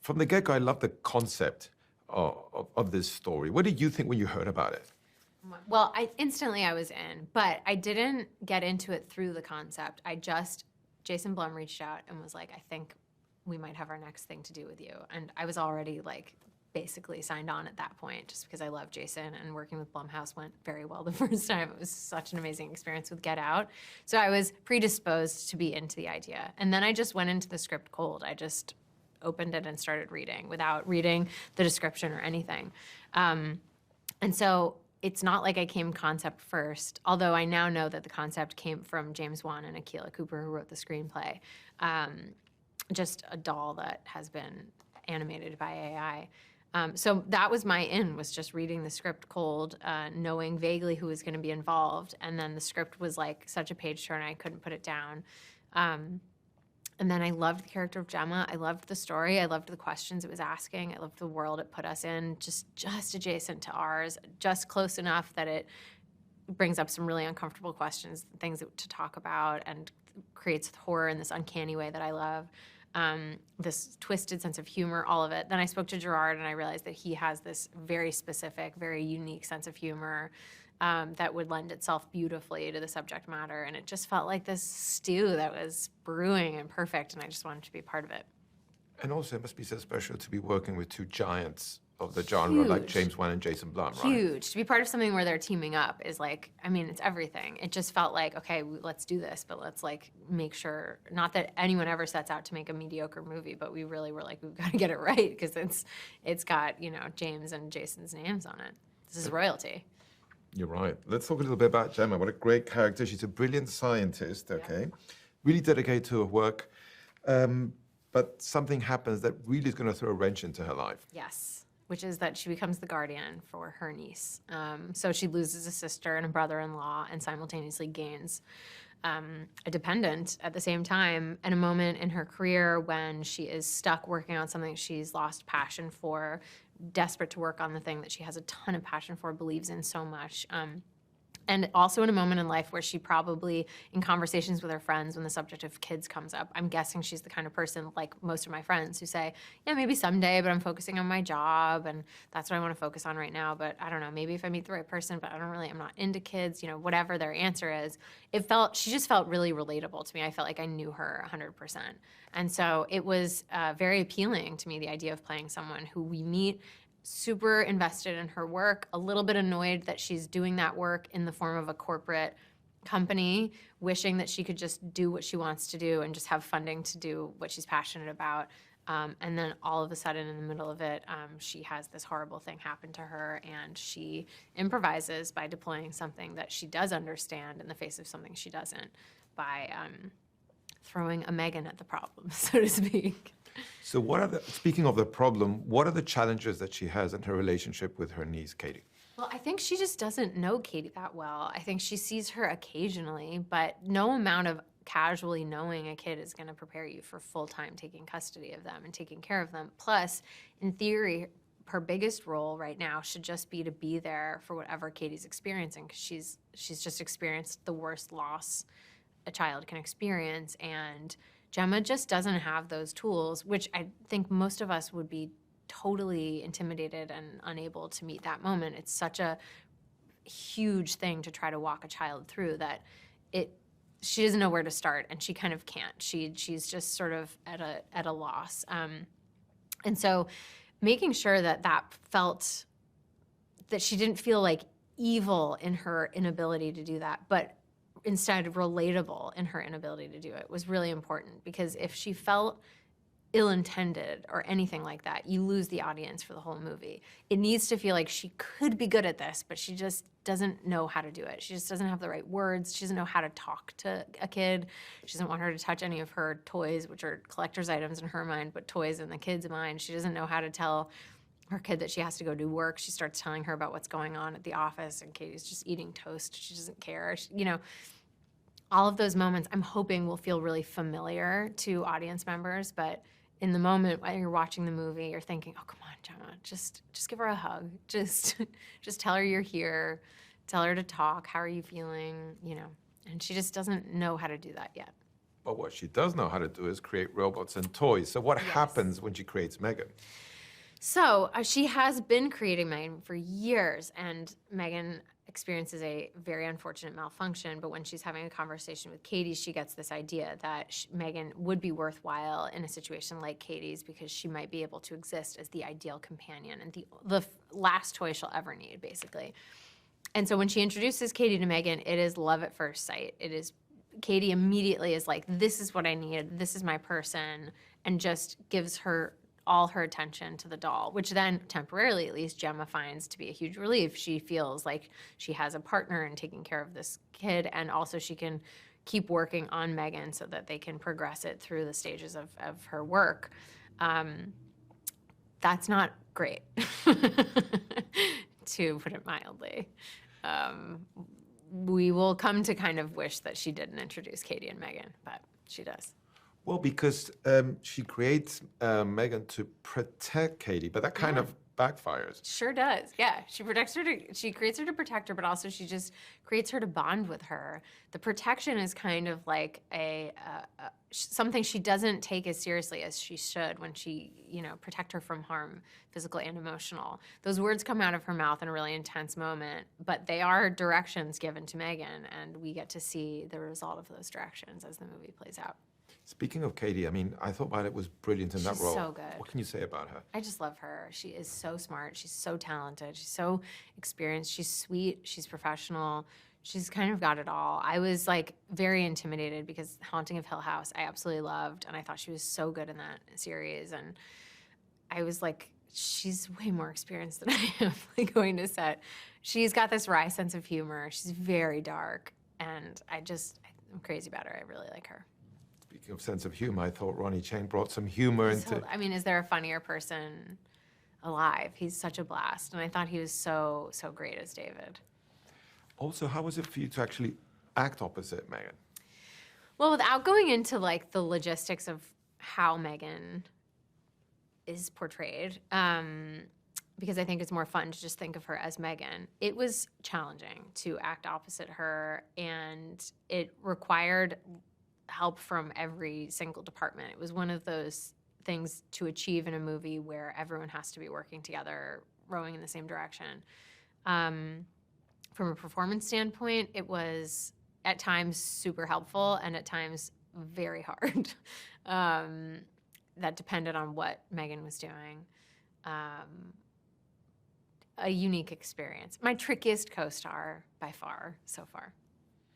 from the get-go, I love the concept of this story. What did you think when you heard about it? Well, instantly I was in, but I didn't get into it through the concept. Jason Blum reached out and was like, I think we might have our next thing to do with you. And I was already like basically signed on at that point just because I love Jason, and working with Blumhouse went very well the first time. It was such an amazing experience with Get Out. So I was predisposed to be into the idea. And then I just went into the script cold. I just opened it and started reading without reading the description or anything. And so it's not like I came concept first, although I now know that the concept came from James Wan and Akila Couper, who wrote the screenplay. Just a doll that has been animated by AI. So that was my in, was just reading the script cold, knowing vaguely who was going to be involved. And then the script was like such a page turner, I couldn't put it down. And then I loved the character of Gemma. I loved the story. I loved the questions it was asking. I loved the world it put us in, just adjacent to ours, just close enough that it brings up some really uncomfortable questions, things to talk about, and creates horror in this uncanny way that I love. This twisted sense of humor, all of it. Then I spoke to Gerard and I realized that he has this very specific, very unique sense of humor that would lend itself beautifully to the subject matter. And it just felt like this stew that was brewing and perfect, and I just wanted to be part of it. And also it must be so special to be working with two giants of the genre, like James Wan and Jason Blum, right? Huge. To be part of something where they're teaming up is like, I mean, it's everything. It just felt like, okay, let's do this, but let's like make sure, not that anyone ever sets out to make a mediocre movie, but we really were like, we've got to get it right, because it's got, you know, James and Jason's names on it. This is royalty. You're right. Let's talk a little bit about Gemma. What a great character. She's a brilliant scientist, okay? Really dedicated to her work. But something happens that really is going to throw a wrench into her life. Yes, which is that she becomes the guardian for her niece. So she loses a sister and a brother-in-law and simultaneously gains a dependent at the same time, at a moment in her career when she is stuck working on something she's lost passion for, desperate to work on the thing that she has a ton of passion for, believes in so much. And also in a moment in life where she probably, in conversations with her friends, when the subject of kids comes up, I'm guessing she's the kind of person, like most of my friends, who say, yeah, maybe someday, but I'm focusing on my job, and that's what I want to focus on right now, but I don't know, maybe if I meet the right person, but I'm not into kids, you know, whatever their answer is. She just felt really relatable to me. I felt like I knew her 100%. And so it was very appealing to me, the idea of playing someone who we meet super invested in her work, a little bit annoyed that she's doing that work in the form of a corporate company, wishing that she could just do what she wants to do and just have funding to do what she's passionate about. And then all of a sudden in the middle of it, she has this horrible thing happen to her, and she improvises by deploying something that she does understand in the face of something she doesn't, by throwing a M3gan at the problem, so to speak. So speaking of the problem, what are the challenges that she has in her relationship with her niece, Katie? Well, I think she just doesn't know Katie that well. I think she sees her occasionally, but no amount of casually knowing a kid is going to prepare you for full-time taking custody of them and taking care of them. Plus, in theory, her biggest role right now should just be to be there for whatever Katie's experiencing, because she's just experienced the worst loss a child can experience, and Gemma just doesn't have those tools, which I think most of us would be totally intimidated and unable to meet that moment. It's such a huge thing to try to walk a child through that she doesn't know where to start, and she kind of can't. She's just sort of at a loss. And so making sure that she didn't feel like evil in her inability to do that, but instead relatable in her inability to do it, was really important, because if she felt ill-intended or anything like that, you lose the audience for the whole movie. It needs to feel like she could be good at this, but she just doesn't know how to do it. She just doesn't have the right words. She doesn't know how to talk to a kid. She doesn't want her to touch any of her toys, which are collector's items in her mind, but toys in the kid's mind. She doesn't know how to tell her kid that she has to go do work. She starts telling her about what's going on at the office, and Katie's just eating toast. She doesn't care. All of those moments I'm hoping will feel really familiar to audience members, but in the moment while you're watching the movie, you're thinking, oh, come on, Gemma, just give her a hug. Just tell her you're here. Tell her to talk. How are you feeling? And she just doesn't know how to do that yet. But what she does know how to do is create robots and toys. So what Yes. happens when she creates M3gan? So she has been creating M3gan for years, and M3gan experiences a very unfortunate malfunction. But when she's having a conversation with Katie, she gets this idea that M3gan would be worthwhile in a situation like Katie's because she might be able to exist as the ideal companion and the last toy she'll ever need, basically. And so when she introduces Katie to M3gan, it is love at first sight. It is Katie immediately is like, this is what I need, this is my person, and just gives her all her attention to the doll, which then temporarily at least Gemma finds to be a huge relief. She feels like she has a partner in taking care of this kid, and also she can keep working on M3gan so that they can progress it through the stages of her work. That's not great, to put it mildly. We will come to kind of wish that she didn't introduce Katie and M3gan, but she does. Well, because she creates M3gan to protect Katie, but that kind of backfires. Sure does. Yeah, she protects her she creates her to protect her, but also she just creates her to bond with her. The protection is kind of like something she doesn't take as seriously as she should when she, protect her from harm, physical and emotional. Those words come out of her mouth in a really intense moment, but they are directions given to M3gan, and we get to see the result of those directions as the movie plays out. Speaking of Katie, I mean, I thought Violet was brilliant in that role. She's so good. What can you say about her? I just love her. She is so smart. She's so talented. She's so experienced. She's sweet. She's professional. She's kind of got it all. I was like very intimidated because Haunting of Hill House I absolutely loved, and I thought she was so good in that series. And I was like, she's way more experienced than I am, like going to set. She's got this wry sense of humor. She's very dark, and I'm crazy about her. I really like her. Speaking of sense of humor, I thought Ronnie Chang brought some humor into... I mean, is there a funnier person alive? He's such a blast, and I thought he was so great as David. Also, how was it for you to actually act opposite M3gan? Well, without going into like the logistics of how M3gan is portrayed, because I think it's more fun to just think of her as M3gan, it was challenging to act opposite her, and it required help from every single department. It was one of those things to achieve in a movie where everyone has to be working together, rowing in the same direction. From a performance standpoint, it was at times super helpful and at times very hard. That depended on what M3gan was doing. A unique experience. My trickiest co-star by far so far.